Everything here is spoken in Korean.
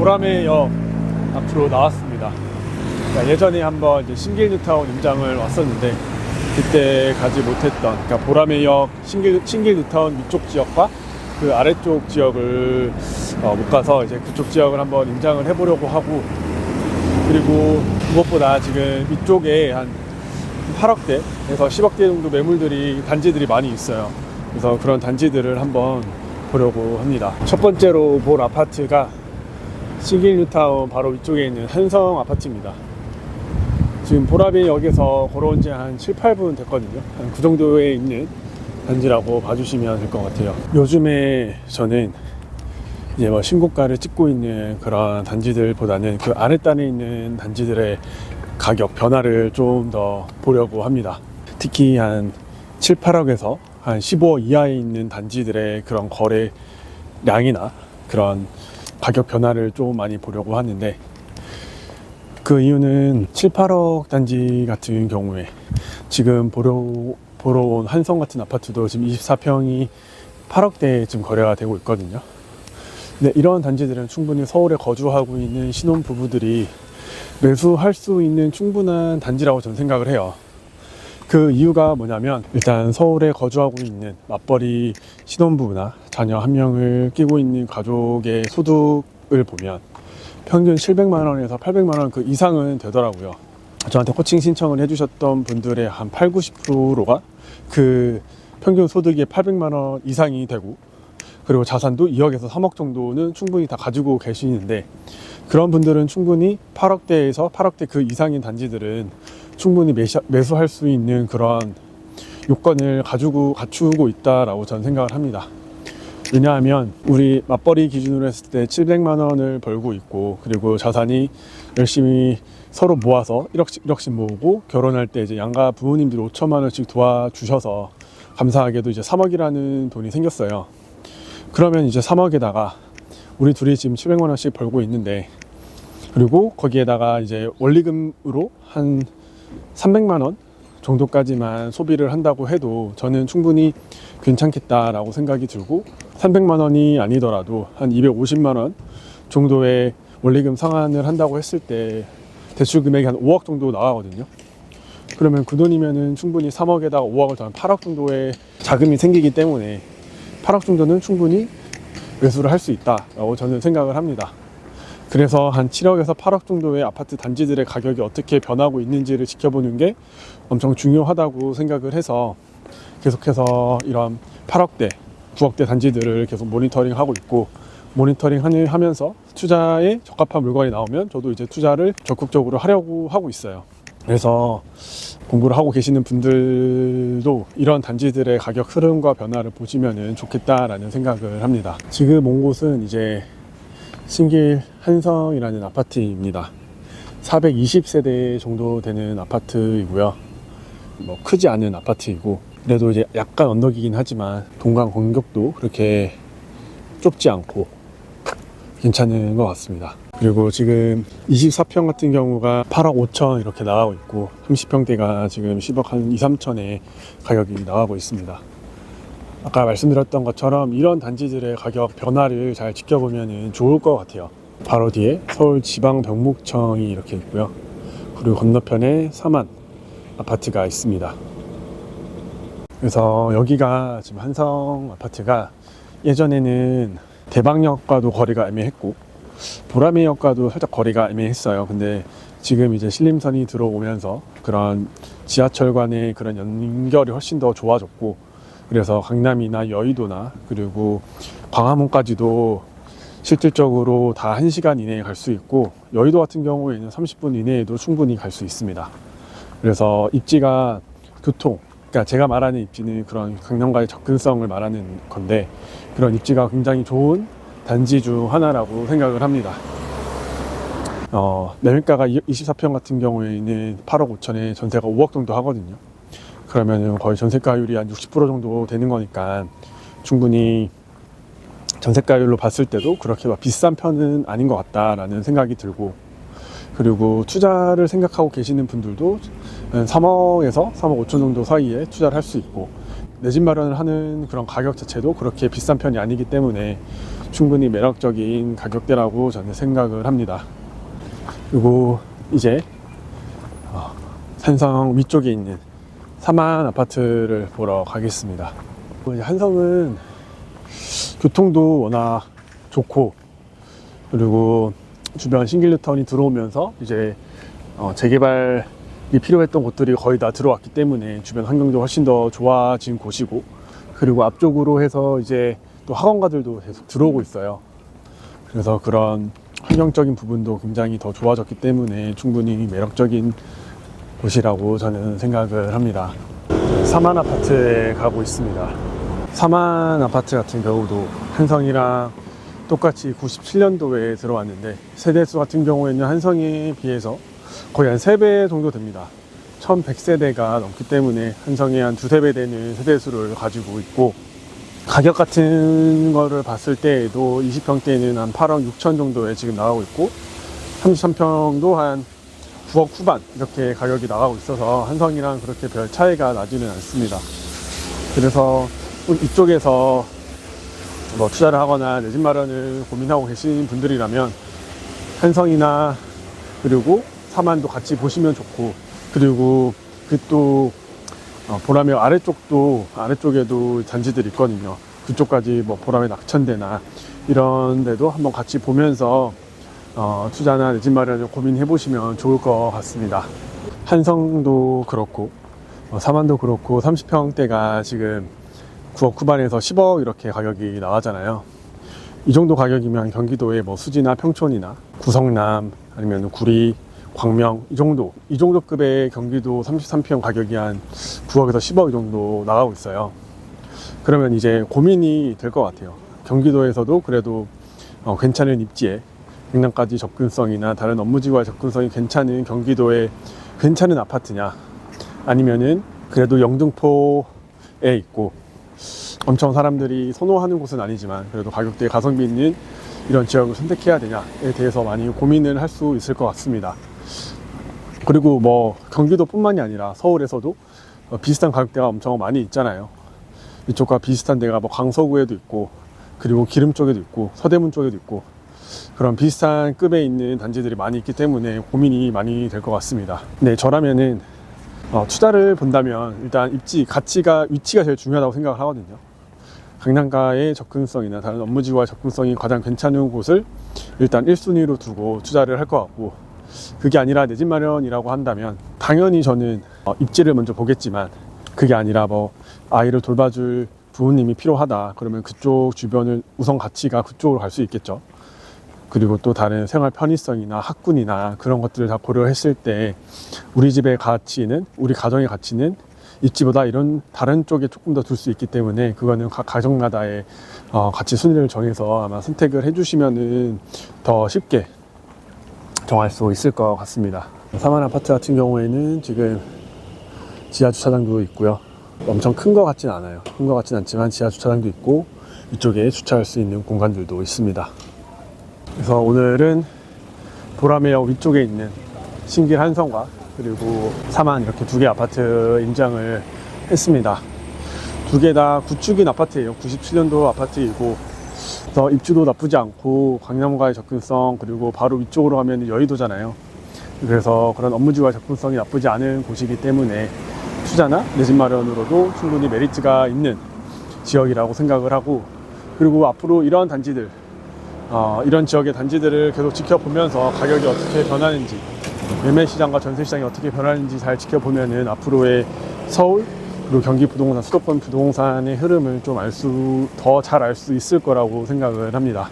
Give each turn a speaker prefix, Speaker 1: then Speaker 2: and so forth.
Speaker 1: 보라매 역 앞으로 나왔습니다. 그러니까 예전에 한번 이제 신길 뉴타운 임장을 왔었는데 그때 가지 못했던, 그러니까 보라매 역 신길 뉴타운 위쪽 지역과 그 아래쪽 지역을 못 가서 이제 그쪽 지역을 한번 임장을 해보려고 하고, 그리고 무엇보다 지금 이쪽에 한 8억대에서 10억대 정도 매물들이, 단지들이 많이 있어요. 그래서 그런 단지들을 한번 보려고 합니다. 첫 번째로 볼 아파트가 신길 뉴타운 바로 위쪽에 있는 한성 아파트입니다. 지금 보라매 역에서 걸어온 지 한 7, 8분 됐거든요. 한 그 정도에 있는 단지라고 봐주시면 될 것 같아요. 요즘에 저는 이제 뭐 신고가를 찍고 있는 그런 단지들보다는 그 아랫단에 있는 단지들의 가격 변화를 좀 더 보려고 합니다. 특히 한 7, 8억에서 한 15억 이하에 있는 단지들의 그런 거래량이나 그런 가격 변화를 좀 많이 보려고 하는데, 그 이유는 7, 8억 단지 같은 경우에 지금 보러 온 한성 같은 아파트도 지금 24평이 8억대에 지금 거래가 되고 있거든요. 근데 이런 단지들은 충분히 서울에 거주하고 있는 신혼부부들이 매수할 수 있는 충분한 단지라고 저는 생각을 해요. 그 이유가 뭐냐면, 일단 서울에 거주하고 있는 맞벌이 신혼부부나 자녀 한 명을 끼고 있는 가족의 소득을 보면 평균 700만 원에서 800만 원 그 이상은 되더라고요. 저한테 코칭 신청을 해주셨던 분들의 한 8, 90%가 그 평균 소득이 800만 원 이상이 되고, 그리고 자산도 2억에서 3억 정도는 충분히 다 가지고 계시는데, 그런 분들은 충분히 8억대에서 8억대 그 이상인 단지들은 충분히 매수할 수 있는 그런 요건을 갖추고 있다라고 저는 생각을 합니다. 왜냐하면 우리 맞벌이 기준으로 했을 때 700만 원을 벌고 있고, 그리고 자산이 열심히 서로 모아서 1억씩 모으고, 결혼할 때 이제 양가 부모님들이 5천만 원씩 도와주셔서 감사하게도 이제 3억이라는 돈이 생겼어요. 그러면 이제 3억에다가 우리 둘이 지금 700만 원씩 벌고 있는데, 그리고 거기에다가 이제 원리금으로 한 300만 원 정도까지만 소비를 한다고 해도 저는 충분히 괜찮겠다라고 생각이 들고, 300만 원이 아니더라도 한 250만 원 정도의 원리금 상환을 한다고 했을 때 대출 금액이 한 5억 정도 나가거든요. 그러면 그 돈이면은 충분히 3억에다가 5억을 더하면 8억 정도의 자금이 생기기 때문에 8억 정도는 충분히 매수를 할 수 있다라고 저는 생각을 합니다. 그래서 한 7억에서 8억 정도의 아파트 단지들의 가격이 어떻게 변하고 있는지를 지켜보는 게 엄청 중요하다고 생각을 해서 계속해서 이런 8억대, 9억대 단지들을 계속 모니터링하고 있고, 모니터링 하면서 투자에 적합한 물건이 나오면 저도 이제 투자를 적극적으로 하려고 하고 있어요. 그래서 공부를 하고 계시는 분들도 이런 단지들의 가격 흐름과 변화를 보시면 좋겠다라는 생각을 합니다. 지금 온 곳은 이제 신길 한성이라는 아파트입니다. 420세대 정도 되는 아파트이고요. 뭐 크지 않은 아파트이고, 그래도 이제 약간 언덕이긴 하지만 동강 간격도 그렇게 좁지 않고 괜찮은 것 같습니다. 그리고 지금 24평 같은 경우가 8억 5천 이렇게 나가고 있고, 30평대가 지금 10억 한 2, 3천에 가격이 나가고 있습니다. 아까 말씀드렸던 것처럼 이런 단지들의 가격 변화를 잘 지켜보면 좋을 것 같아요. 바로 뒤에 서울지방병목청이 이렇게 있고요. 그리고 건너편에 사만 아파트가 있습니다. 그래서 여기가 지금 한성 아파트가 예전에는 대방역과도 거리가 애매했고 보라매역과도 살짝 거리가 애매했어요. 근데 지금 이제 신림선이 들어오면서 그런 지하철 간의 그런 연결이 훨씬 더 좋아졌고, 그래서 강남이나 여의도나 그리고 광화문까지도 실질적으로 다 1시간 이내에 갈 수 있고, 여의도 같은 경우에는 30분 이내에도 충분히 갈 수 있습니다. 그래서 입지가 그러니까 제가 말하는 입지는 그런 강남과의 접근성을 말하는 건데, 그런 입지가 굉장히 좋은 단지 중 하나라고 생각을 합니다. 매매가가 24평 같은 경우에는 8억 5천에 전세가 5억 정도 하거든요. 그러면 거의 전세가율이 한 60% 정도 되는 거니까 충분히 전세가율로 봤을 때도 그렇게 막 비싼 편은 아닌 것 같다라는 생각이 들고, 그리고 투자를 생각하고 계시는 분들도 3억에서 3억 5천 정도 사이에 투자를 할 수 있고, 내 집 마련을 하는 그런 가격 자체도 그렇게 비싼 편이 아니기 때문에 충분히 매력적인 가격대라고 저는 생각을 합니다. 그리고 이제 한성 위쪽에 있는 사만 아파트를 보러 가겠습니다. 한성은 교통도 워낙 좋고, 그리고 주변 신길 뉴타운이 들어오면서 이제 재개발이 필요했던 곳들이 거의 다 들어왔기 때문에 주변 환경도 훨씬 더 좋아진 곳이고, 그리고 앞쪽으로 해서 이제 또 학원가들도 계속 들어오고 있어요. 그래서 그런 환경적인 부분도 굉장히 더 좋아졌기 때문에 충분히 매력적인 곳이라고 저는 생각을 합니다. 사만 아파트에 가고 있습니다. 사만 아파트 같은 경우도 한성이랑 똑같이 97년도에 들어왔는데, 세대수 같은 경우에는 한성에 비해서 거의 한 3배 정도 됩니다. 1100세대가 넘기 때문에 한성이 한 2~3배 되는 세대수를 가지고 있고, 가격 같은 거를 봤을 때에도 20평대는 한 8억 6천 정도에 지금 나가고 있고, 33평도 한 9억 후반 이렇게 가격이 나가고 있어서 한성이랑 그렇게 별 차이가 나지는 않습니다. 그래서 이쪽에서 뭐 투자를 하거나 내 집 마련을 고민하고 계신 분들이라면 한성이나 그리고 사만도 같이 보시면 좋고, 그리고 그 또 보라매역 아래쪽에도 단지들이 있거든요. 그쪽까지 뭐 보라매 낙천대나 이런 데도 한번 같이 보면서 투자나 내 집 마련을 고민해 보시면 좋을 것 같습니다. 한성도 그렇고 사만도 그렇고 30평대가 지금 9억 후반에서 10억 이렇게 가격이 나가잖아요. 이 정도 가격이면 경기도의 뭐 수지나 평촌이나 구성남 아니면 구리, 광명 이 정도 급의 경기도 33평 가격이 한 9억에서 10억 이 정도 나가고 있어요. 그러면 이제 고민이 될 것 같아요. 경기도에서도 그래도 괜찮은 입지에 강남까지 접근성이나 다른 업무지구와의 접근성이 괜찮은 경기도의 괜찮은 아파트냐, 아니면은 그래도 영등포에 있고 엄청 사람들이 선호하는 곳은 아니지만 그래도 가격대에 가성비 있는 이런 지역을 선택해야 되냐에 대해서 많이 고민을 할 수 있을 것 같습니다. 그리고 뭐 경기도뿐만이 아니라 서울에서도 비슷한 가격대가 엄청 많이 있잖아요. 이쪽과 비슷한 데가 뭐 강서구에도 있고, 그리고 기름 쪽에도 있고, 서대문 쪽에도 있고, 그런 비슷한 급에 있는 단지들이 많이 있기 때문에 고민이 많이 될 것 같습니다. 네, 저라면은 투자를 본다면 일단 위치가 제일 중요하다고 생각을 하거든요. 강남가의 접근성이나 다른 업무지구와의 접근성이 가장 괜찮은 곳을 일단 1순위로 두고 투자를 할 것 같고, 그게 아니라 내 집 마련이라고 한다면 당연히 저는 입지를 먼저 보겠지만, 그게 아니라 뭐 아이를 돌봐줄 부모님이 필요하다 그러면 그쪽 주변을 우선 가치가 그쪽으로 갈 수 있겠죠. 그리고 또 다른 생활 편의성이나 학군이나 그런 것들을 다 고려했을 때 우리 집의 가치는, 우리 가정의 가치는 입지보다 이런 다른 쪽에 조금 더 둘 수 있기 때문에 그거는 각 가정마다의 가치 순위를 정해서 아마 선택을 해주시면은 더 쉽게 정할 수 있을 것 같습니다. 사만 아파트 같은 경우에는 지금 지하 주차장도 있고요. 엄청 큰 것 같진 않아요. 큰 것 같진 않지만 지하 주차장도 있고 이쪽에 주차할 수 있는 공간들도 있습니다. 그래서 오늘은 보라매역 위쪽에 있는 신길 한성과 그리고 사만 이렇게 2개 아파트 임장을 했습니다. 2개 다 구축인 아파트예요. 97년도 아파트이고, 그래서 입주도 나쁘지 않고 강남과의 접근성, 그리고 바로 위쪽으로 가면 여의도잖아요. 그래서 그런 업무지구와의 접근성이 나쁘지 않은 곳이기 때문에 투자나 내 집 마련으로도 충분히 메리트가 있는 지역이라고 생각을 하고, 그리고 앞으로 이런 단지들, 이런 지역의 단지들을 계속 지켜보면서 가격이 어떻게 변하는지, 매매시장과 전세시장이 어떻게 변하는지 잘 지켜보면은 앞으로의 서울 그리고 경기 부동산, 수도권 부동산의 흐름을 좀 더 잘 알 수 있을 거라고 생각을 합니다.